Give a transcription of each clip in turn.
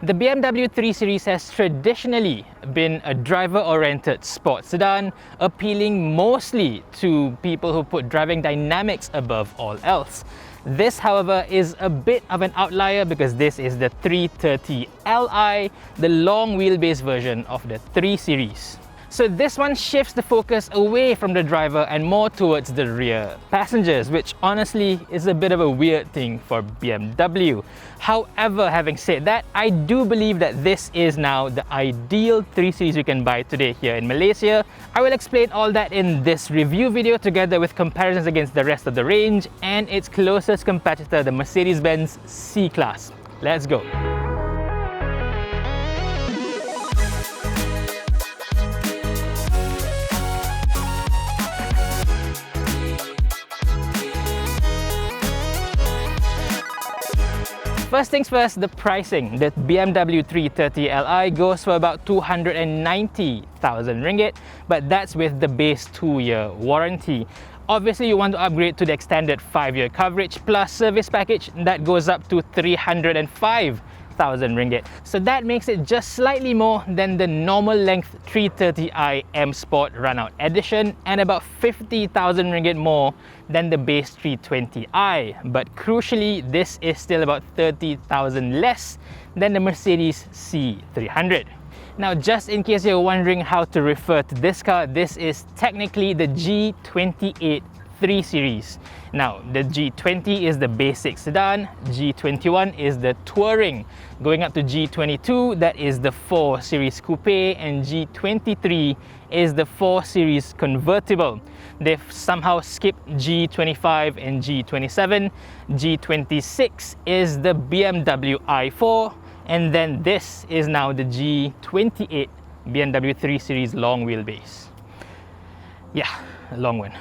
The BMW 3 Series has traditionally been a driver-oriented sports sedan, appealing mostly to people who put driving dynamics above all else. This, however, is a bit of an outlier because this is the 330 Li, the long wheelbase version of the 3 Series. So this one shifts the focus away from the driver and more towards the rear passengers, which honestly is a bit of a weird thing for BMW. However, having said that, I do believe that this is now the ideal 3 Series you can buy today here in Malaysia. I will explain all that in this review video together with comparisons against the rest of the range and its closest competitor, the Mercedes-Benz C-Class. Let's go! First things first, the pricing. The BMW 330 Li goes for about 290,000 ringgit, but that's with the base 2-year warranty. Obviously, you want to upgrade to the extended 5-year coverage plus service package that goes up to 305,000 ringgit. So that makes it just slightly more than the normal length 330i M Sport Runout Edition and about 50,000 ringgit more than the base 320i. But crucially, this is still about 30,000 less than the Mercedes C300. Now, just in case you're wondering how to refer to this car, this is technically the G28 3 Series. Now, the G20 is the basic sedan, G21 is the touring, going up to G22, that is the 4 Series Coupe, and G23 is the 4 Series convertible. They've somehow skipped G25 and G27. G26 is the BMW i4, and then this is now the G28 BMW 3 Series long wheelbase. Yeah, a long one.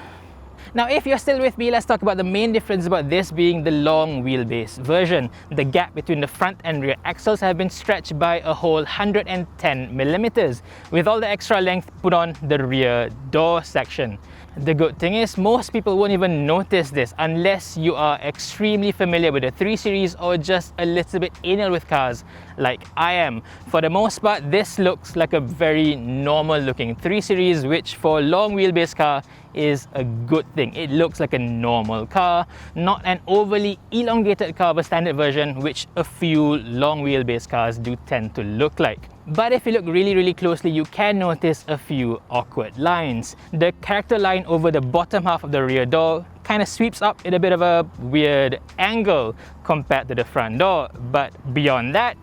Now, if you're still with me, let's talk about the main difference about this being the long wheelbase version. The gap between the front and rear axles have been stretched by a whole 110 millimeters, with all the extra length put on the rear door section. The good thing is, most people won't even notice this unless you are extremely familiar with the 3 Series or just a little bit anal with cars like I am. For the most part, this looks like a very normal looking 3 Series, which for a long wheelbase car is a good thing. It looks like a normal car, not an overly elongated car of a standard version, which a few long wheelbase cars do tend to look like. But if you look really closely, you can notice a few awkward lines. The character line over the bottom half of the rear door kind of sweeps up in a bit of a weird angle compared to the front door. But beyond that,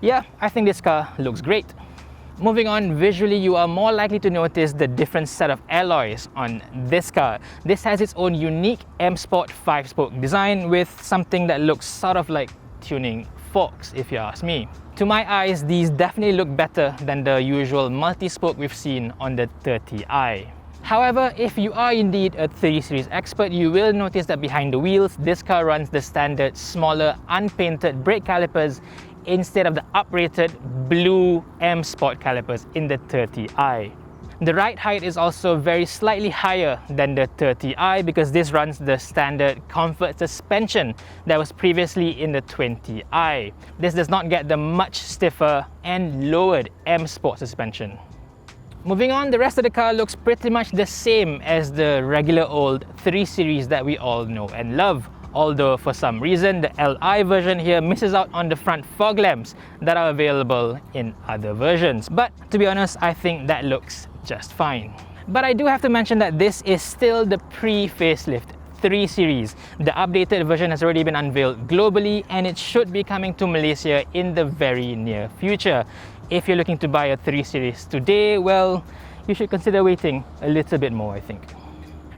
yeah, I think this car looks great. Moving on, visually, you are more likely to notice the different set of alloys on this car. This has its own unique M Sport 5-spoke design with something that looks sort of like tuning forks, if you ask me. To my eyes, these definitely look better than the usual multi-spoke we've seen on the 30i. However, if you are indeed a 3 Series expert, you will notice that behind the wheels, this car runs the standard, smaller, unpainted brake calipers instead of the uprated blue M Sport calipers in the 30i. The ride height is also very slightly higher than the 30i because this runs the standard comfort suspension that was previously in the 20i. This does not get the much stiffer and lowered M Sport suspension. Moving on, the rest of the car looks pretty much the same as the regular old 3 Series that we all know and love. Although for some reason, the Li version here misses out on the front fog lamps that are available in other versions. But to be honest, I think that looks just fine. But I do have to mention that this is still the pre-facelift 3 Series. The updated version has already been unveiled globally and it should be coming to Malaysia in the very near future. If you're looking to buy a 3 Series today, well, you should consider waiting a little bit more, I think.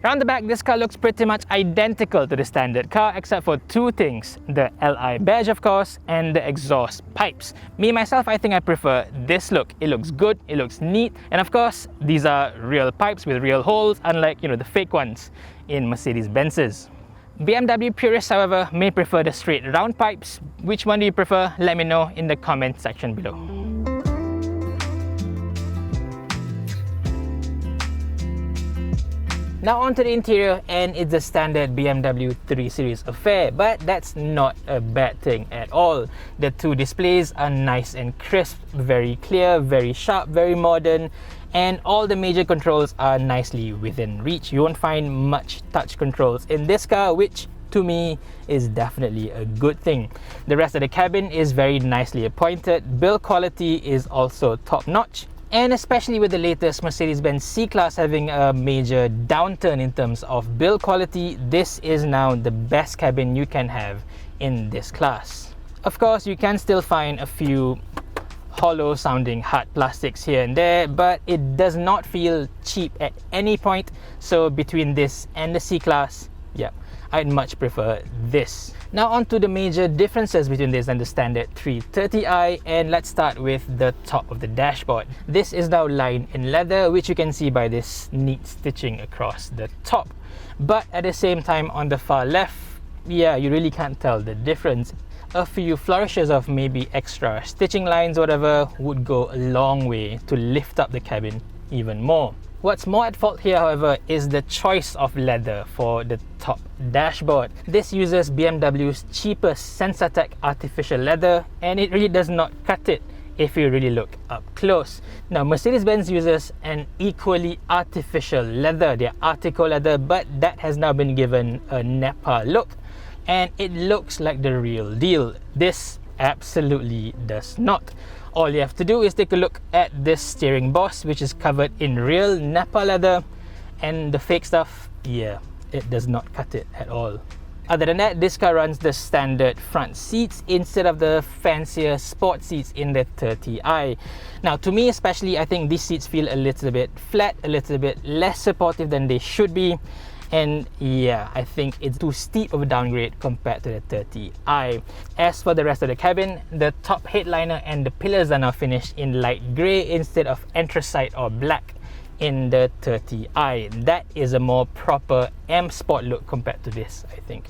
Around the back, this car looks pretty much identical to the standard car except for two things: the Li badge, of course, and the exhaust pipes. Me myself, I think I prefer this look. It looks good, it looks neat, and of course, these are real pipes with real holes, unlike, the fake ones in Mercedes-Benz's. BMW purists, however, may prefer the straight round pipes. Which one do you prefer? Let me know in the comment section below. Now onto the interior, and it's a standard BMW 3 Series affair, but that's not a bad thing at all. The two displays are nice and crisp, very clear, very sharp, very modern, and all the major controls are nicely within reach. You won't find much touch controls in this car, which to me is definitely a good thing. The rest of the cabin is very nicely appointed. Build quality is also top notch. And especially with the latest Mercedes-Benz C-Class having a major downturn in terms of build quality, this is now the best cabin you can have in this class. Of course, you can still find a few hollow sounding hard plastics here and there, but it does not feel cheap at any point. So between this and the C-Class, yeah, I'd much prefer this. Now on to the major differences between this and the standard 330i, and let's start with the top of the dashboard. This is now lined in leather, which you can see by this neat stitching across the top. But at the same time, on the far left, yeah, you really can't tell the difference. A few flourishes of maybe extra stitching lines, whatever, would go a long way to lift up the cabin even more. What's more at fault here, however, is the choice of leather for the top dashboard. This uses BMW's cheapest Sensatec artificial leather, and it really does not cut it if you really look up close. Now, Mercedes-Benz uses an equally artificial leather, their Artico leather, but that has now been given a Nepal look, and it looks like the real deal. This absolutely does not. All you have to do is take a look at this steering boss, which is covered in real Nepal leather, and the fake stuff, yeah, it does not cut it at all. Other than that, this car runs the standard front seats instead of the fancier sport seats in the 30i. Now, to me especially, I think these seats feel a little bit flat, a little bit less supportive than they should be. And yeah, I think it's too steep of a downgrade compared to the 30i. As for the rest of the cabin, the top headliner and the pillars are now finished in light grey instead of anthracite or black in the 30i. That is a more proper M Sport look compared to this, I think.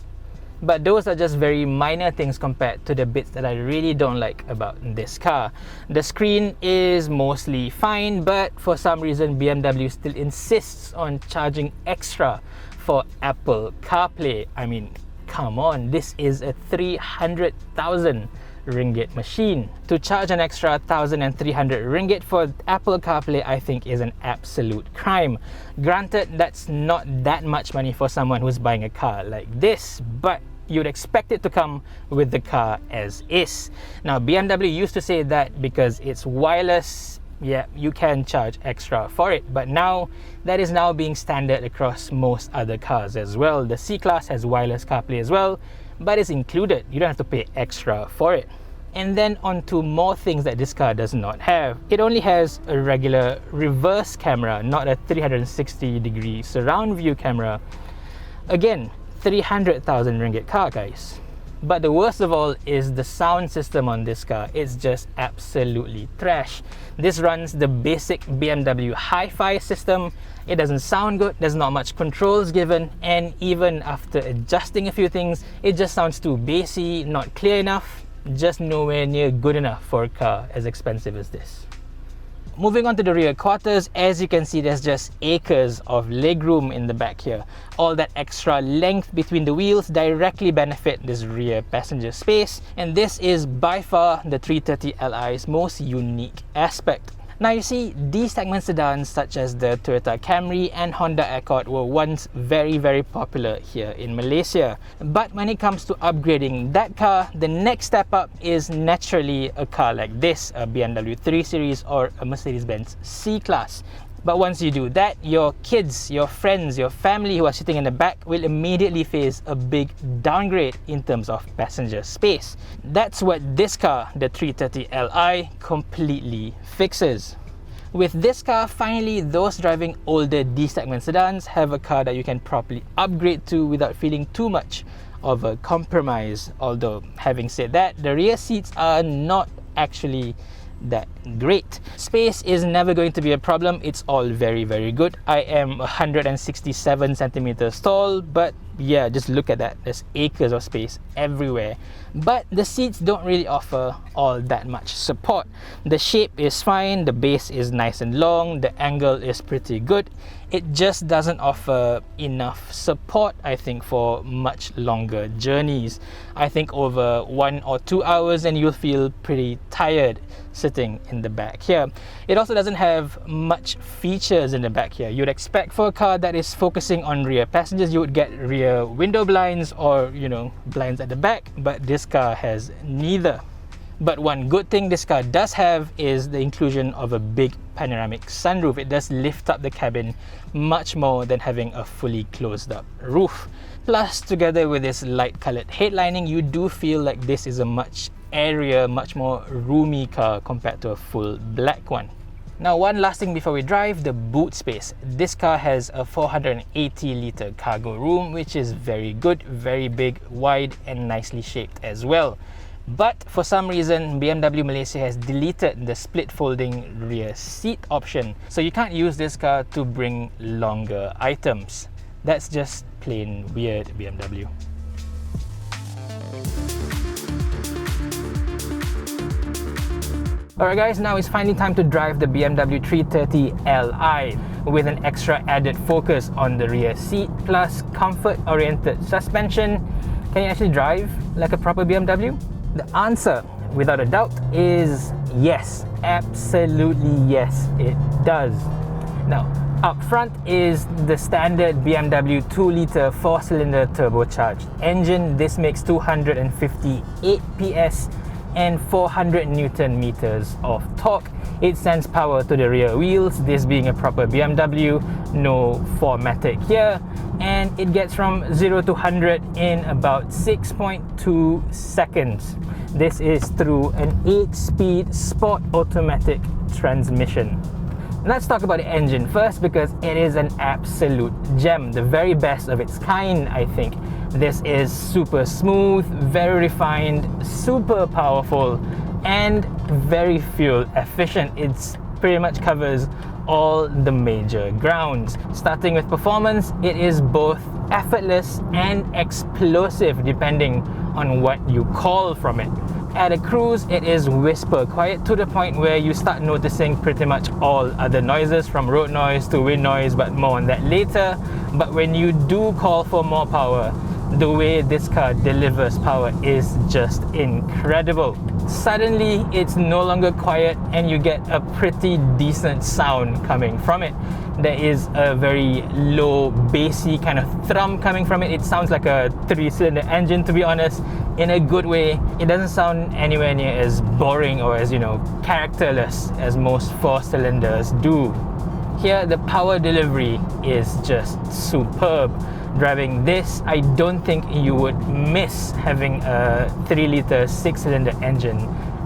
But those are just very minor things compared to the bits that I really don't like about this car. The screen is mostly fine, but for some reason BMW still insists on charging extra for Apple CarPlay. I mean, come on, this is a 300,000 ringgit machine. To charge an extra 1,300 ringgit for Apple CarPlay, I think is an absolute crime. Granted, that's not that much money for someone who's buying a car like this, but you'd expect it to come with the car as is. Now, BMW used to say that because it's wireless, yeah, you can charge extra for it, but now that is now being standard across most other cars as well. The C-Class has wireless CarPlay as well, but it's included. You don't have to pay extra for it. And then on to more things that this car does not have. It only has a regular reverse camera, not a 360-degree surround view camera. Again, 300,000 ringgit car, guys. But the worst of all is the sound system on this car. It's just absolutely trash. This runs the basic BMW hi-fi system. It doesn't sound good, there's not much controls given, and even after adjusting a few things, it just sounds too bassy, not clear enough, just nowhere near good enough for a car as expensive as this. Moving on to the rear quarters, as you can see, there's just acres of legroom in the back here. All that extra length between the wheels directly benefit this rear passenger space, and this is by far the 330li's most unique aspect. Now you see, D-segment sedans such as the Toyota Camry and Honda Accord were once very popular here in Malaysia. But when it comes to upgrading that car, the next step up is naturally a car like this, a BMW 3 Series or a Mercedes-Benz C-Class. But once you do that, your kids, your friends, your family who are sitting in the back will immediately face a big downgrade in terms of passenger space. That's what this car, the 330li, completely fixes. With this car, finally, those driving older D-segment sedans have a car that you can properly upgrade to without feeling too much of a compromise. Although, having said that, the rear seats are not actually that great. Space is never going to be a problem. It's all very good. I am 167 centimeters tall, but yeah, just look at that. There's acres of space everywhere. But the seats don't really offer all that much support. The shape is fine, the base is nice and long, the angle is pretty good. it just doesn't offer enough support, I think, for much longer journeys. I think over 1 or 2 hours and you'll feel pretty tired sitting in the back here. It also doesn't have much features in the back here. You'd expect for a car that is focusing on rear passengers, you would get rear window blinds or, you know, blinds at the back, but this car has neither. But one good thing this car does have is the inclusion of a big panoramic sunroof. It does lift up the cabin much more than having a fully closed up roof. Plus, together with this light colored headlining, you do feel like this is a much airier, much more roomy car compared to a full black one. Now, one last thing before we drive, the boot space. This car has a 480 litre cargo room, which is very good, very big, wide and nicely shaped as well. But for some reason, BMW Malaysia has deleted the split folding rear seat option. So you can't use this car to bring longer items. That's just plain weird, BMW. Alright guys, now it's finally time to drive the BMW 330 Li with an extra added focus on the rear seat plus comfort-oriented suspension. Can you actually drive like a proper BMW? The answer, without a doubt, is yes. Absolutely yes, it does. Now, up front is the standard BMW 2-litre 4-cylinder turbocharged engine. This makes 258 PS and 400 Newton meters of torque. It sends power to the rear wheels, this being a proper BMW, no 4MATIC here, and it gets from 0 to 100 in about 6.2 seconds. This is through an 8-speed sport automatic transmission. Let's talk about the engine first because it is an absolute gem, the very best of its kind, I think. This is super smooth, very refined, super powerful, and very fuel efficient. It pretty much covers all the major grounds. Starting with performance, it is both effortless and explosive depending on what you call from it. At a cruise, it is whisper quiet to the point where you start noticing pretty much all other noises, from road noise to wind noise, but more on that later. But when you do call for more power, the way this car delivers power is just incredible. Suddenly, it's no longer quiet and you get a pretty decent sound coming from it. There is a very low, bassy kind of thrum coming from it. It sounds like a 3-cylinder engine, to be honest, in a good way. It doesn't sound anywhere near as boring or as, characterless as most 4-cylinders do. Here, the power delivery is just superb. Driving this, I don't think you would miss having a 3-litre 6-cylinder engine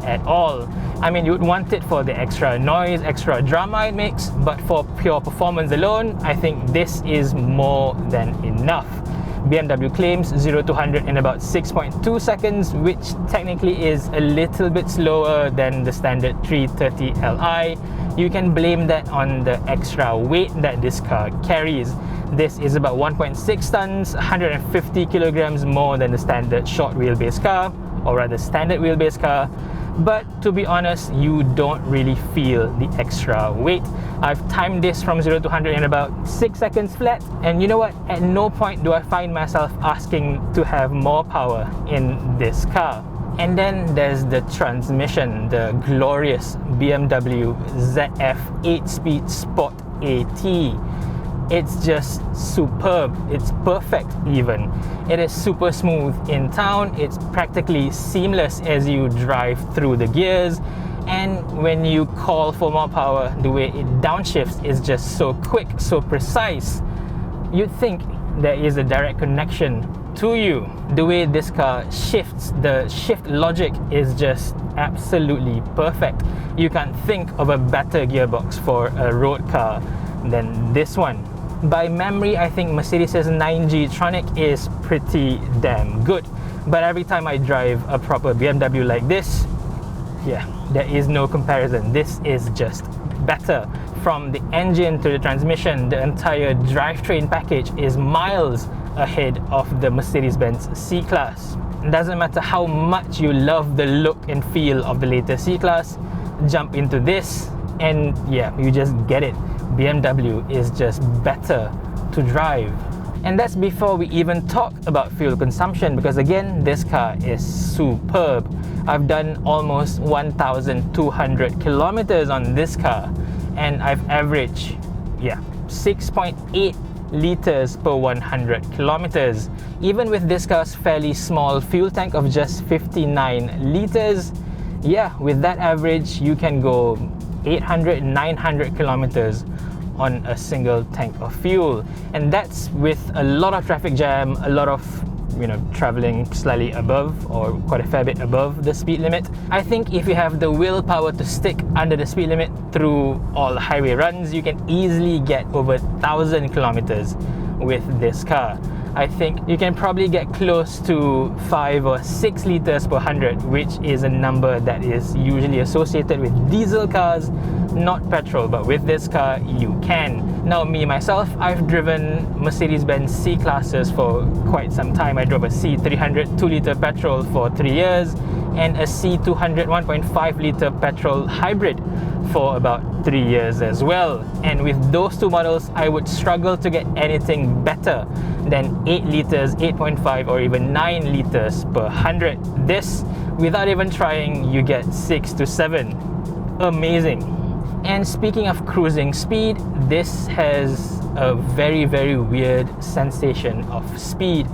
at all. I mean, you would want it for the extra noise, extra drama it makes, but for pure performance alone, I think this is more than enough. BMW claims 0 to 100 in about 6.2 seconds, which technically is a little bit slower than the standard 330 Li. You can blame that on the extra weight that this car carries. This is about 1.6 tons, 150 kilograms more than the standard short wheelbase car, or rather standard wheelbase car. But to be honest, you don't really feel the extra weight. I've timed this from 0 to 100 in about 6 seconds flat, and you know what? At no point do I find myself asking to have more power in this car. And then there's the transmission, the glorious BMW ZF 8-speed Sport AT. It's just superb. It's perfect even. It is super smooth in town. It's practically seamless as you drive through the gears. And when you call for more power, the way it downshifts is just so quick, so precise. You'd think there is a direct connection to you. The way this car shifts, the shift logic is just absolutely perfect. You can't think of a better gearbox for a road car than this one. By memory, I think Mercedes' 9G Tronic is pretty damn good. But every time I drive a proper BMW like this, yeah, there is no comparison. This is just better. From the engine to the transmission, the entire drivetrain package is miles ahead of the Mercedes-Benz C-Class. It doesn't matter how much you love the look and feel of the latest C-Class, jump into this and yeah, you just get it. BMW is just better to drive. And that's before we even talk about fuel consumption, because again, this car is superb. I've done almost 1,200 kilometers on this car, and I've averaged 6.8 liters per 100 kilometers. Even with this car's fairly small fuel tank of just 59 liters, with that average you can go 800, 900 kilometers on a single tank of fuel. And that's with a lot of traffic jam, a lot of traveling slightly above or quite a fair bit above the speed limit. I think if you have the willpower to stick under the speed limit through all highway runs, you can easily get over 1,000 kilometers with this car. I think you can probably get close to 5 or 6 liters per 100, which is a number that is usually associated with diesel cars, not petrol. But with this car, you can. Now, me myself, I've driven Mercedes-Benz C-classes for quite some time. I drove a C300 2-liter petrol for 3 years and a C200 1.5-liter petrol hybrid for about 3 years as well. And with those two models, I would struggle to get anything better than 8 liters, 8.5 or even 9 liters per 100. This, without even trying, you get 6 to 7. Amazing. And speaking of cruising speed, this has a very, very weird sensation of speed.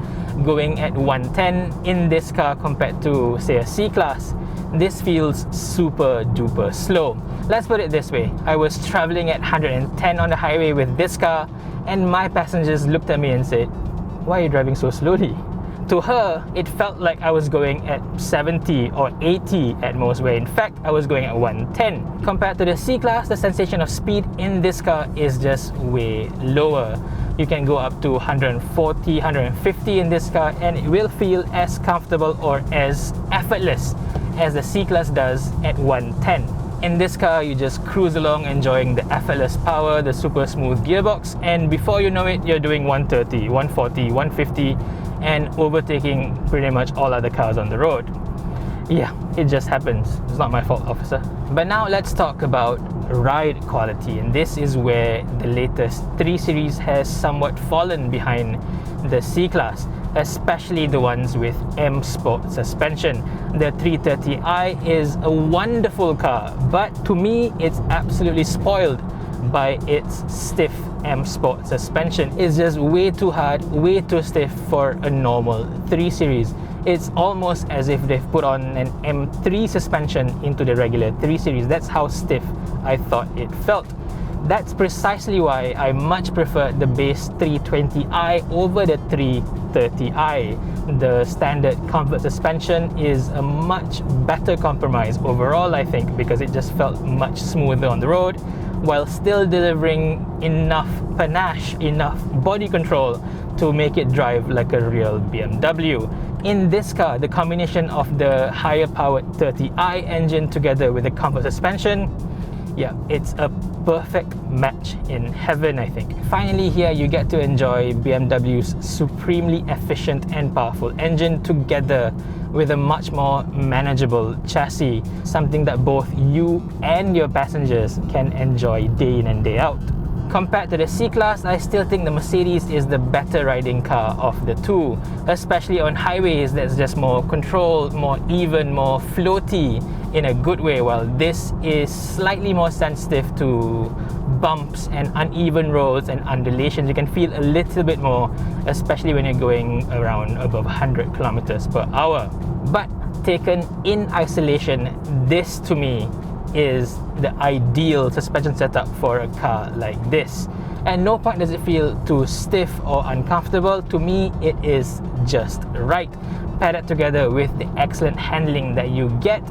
Going at 110 in this car compared to, say, a C-Class, this feels super duper slow. Let's put it this way, I was traveling at 110 on the highway with this car, and my passengers looked at me and said, "Why are you driving so slowly?" To her, it felt like I was going at 70 or 80 at most, where in fact I was going at 110. Compared to the C-Class, the sensation of speed in this car is just way lower. You can go up to 140, 150 in this car, and it will feel as comfortable or as effortless as the C-Class does at 110. In this car, you just cruise along enjoying the effortless power, the super smooth gearbox, and before you know it, you're doing 130, 140, 150 and overtaking pretty much all other cars on the road. Yeah, it just happens. It's not my fault, officer. But now let's talk about ride quality, and this is where the latest 3 Series has somewhat fallen behind the C-Class, especially the ones with M Sport suspension. The 330i is a wonderful car, but to me it's absolutely spoiled by its stiff M Sport suspension. It's just way too hard, way too stiff for a normal 3 Series. It's almost as if they've put on an M3 suspension into the regular 3 Series. That's how stiff I thought it felt. That's precisely why I much prefer the base 320i over the 330i. The standard comfort suspension is a much better compromise overall, I think, because it just felt much smoother on the road while still delivering enough panache, enough body control to make it drive like a real BMW. In this car, the combination of the higher powered 30i engine together with the comfort suspension, it's a perfect match in heaven, I think. Finally, here you get to enjoy BMW's supremely efficient and powerful engine together with a much more manageable chassis, something that both you and your passengers can enjoy day in and day out. Compared to the C-Class, I still think the Mercedes is the better riding car of the two, especially on highways. That's just more controlled, more even, more floaty in a good way, while this is slightly more sensitive to bumps and uneven roads and undulations. You can feel a little bit more, especially when you're going around above 100 kilometers per hour. But taken in isolation, this to me is the ideal suspension setup for a car like this. At no point does it feel too stiff or uncomfortable. To me, it is just right, paired together with the excellent handling that you get.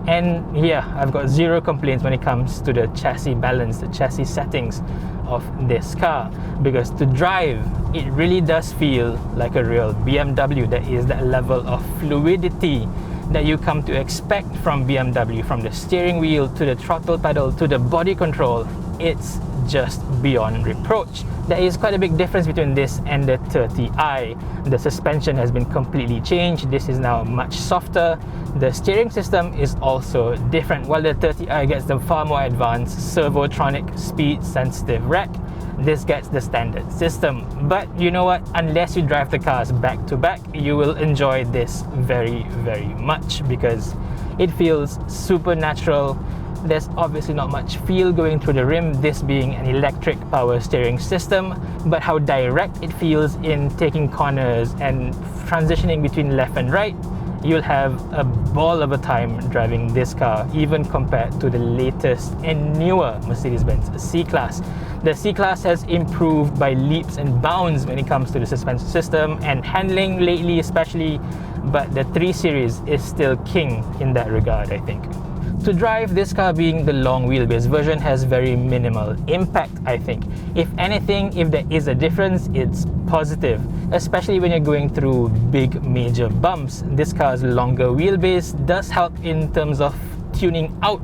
And I've got zero complaints when it comes to the chassis balance, the chassis settings of this car, because to drive, it really does feel like a real BMW. There is that level of fluidity that you come to expect from BMW, from the steering wheel to the throttle pedal to the body control. It's just beyond reproach. There is quite a big difference between this and the 30i. The suspension has been completely changed. This is now much softer. The steering system is also different. While the 30i gets the far more advanced servotronic speed sensitive rack, this gets the standard system. But you know what, unless you drive the cars back to back, you will enjoy this very much because it feels super natural. There's obviously not much feel going through the rim, this being an electric power steering system, but how direct it feels in taking corners and transitioning between left and right, you'll have a ball of a time driving this car, even compared to the latest and newer Mercedes-Benz C-Class. The C-Class has improved by leaps and bounds when it comes to the suspension system and handling lately especially, but the 3 Series is still king in that regard, I think. To drive, this car being the long wheelbase version has very minimal impact, I think. If anything, if there is a difference, it's positive, especially when you're going through big major bumps. This car's longer wheelbase does help in terms of tuning out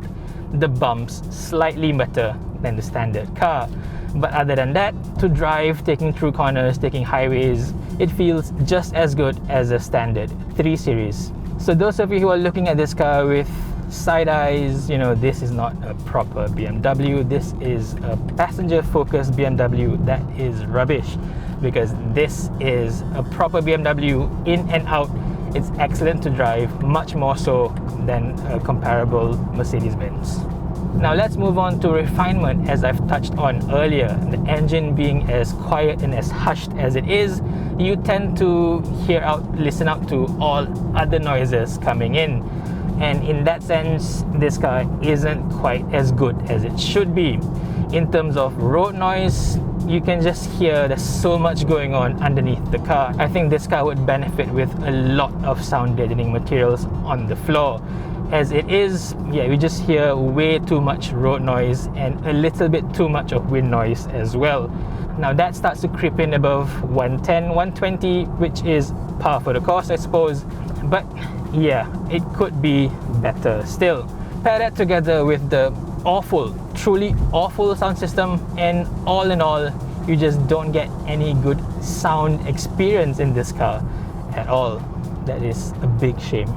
the bumps slightly better than the standard car. But other than that, to drive, taking through corners, taking highways, it feels just as good as a standard 3 Series. So those of you who are looking at this car with side eyes, you know, this is not a proper BMW, this is a passenger focused BMW, that is rubbish, because this is a proper BMW in and out. It's excellent to drive, much more so than a comparable Mercedes-Benz. Now let's move on to refinement. As I've touched on earlier, the engine being as quiet and as hushed as it is, you tend to listen out to all other noises coming in. And in that sense, this car isn't quite as good as it should be. In terms of road noise, you can just hear there's so much going on underneath the car. I think this car would benefit with a lot of sound deadening materials on the floor. As it is, yeah, we just hear way too much road noise and a little bit too much of wind noise as well. Now that starts to creep in above 110, 120, which is par for the course, I suppose. But yeah, it could be better still. Pair that together with the awful, truly awful sound system, and all in all, you just don't get any good sound experience in this car at all. That is a big shame.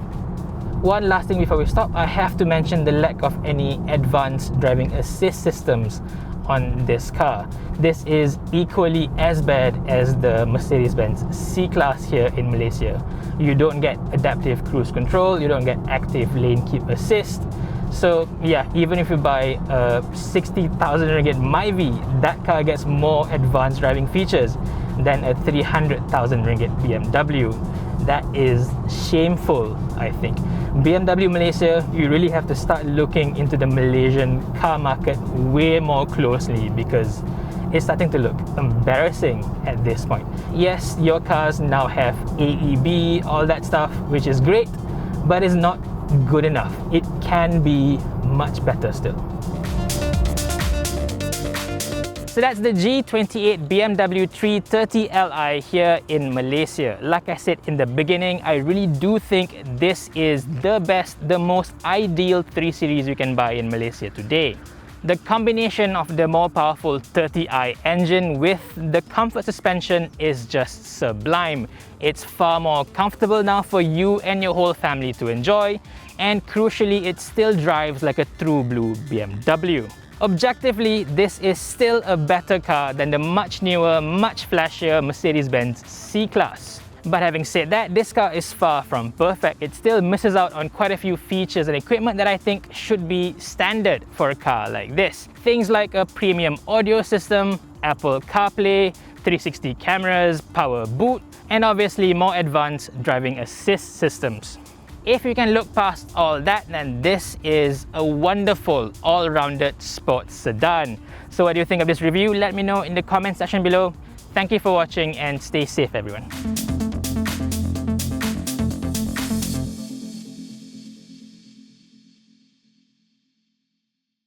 One last thing before we stop, I have to mention the lack of any advanced driving assist systems on this car. This is equally as bad as the Mercedes-Benz C-Class here in Malaysia. You don't get adaptive cruise control, you don't get active lane keep assist. So yeah, even if you buy a 60,000 ringgit Myvi, that car gets more advanced driving features than a 300,000 ringgit BMW. That is shameful, I think. BMW Malaysia, you really have to start looking into the Malaysian car market way more closely, because it's starting to look embarrassing at this point. Yes, your cars now have AEB, all that stuff, which is great, but it's not good enough. It can be much better still. So that's the G28 BMW 330Li here in Malaysia. Like I said in the beginning, I really do think this is the best, the most ideal 3 Series you can buy in Malaysia today. The combination of the more powerful 30i engine with the comfort suspension is just sublime. It's far more comfortable now for you and your whole family to enjoy, and crucially, it still drives like a true blue BMW. Objectively, this is still a better car than the much newer, much flashier Mercedes-Benz C-Class. But having said that, this car is far from perfect. It still misses out on quite a few features and equipment that I think should be standard for a car like this. Things like a premium audio system, Apple CarPlay, 360 cameras, power boot, and obviously more advanced driving assist systems. If you can look past all that, then this is a wonderful all-rounded sports sedan. So what do you think of this review? Let me know in the comment section below. Thank you for watching and stay safe, everyone.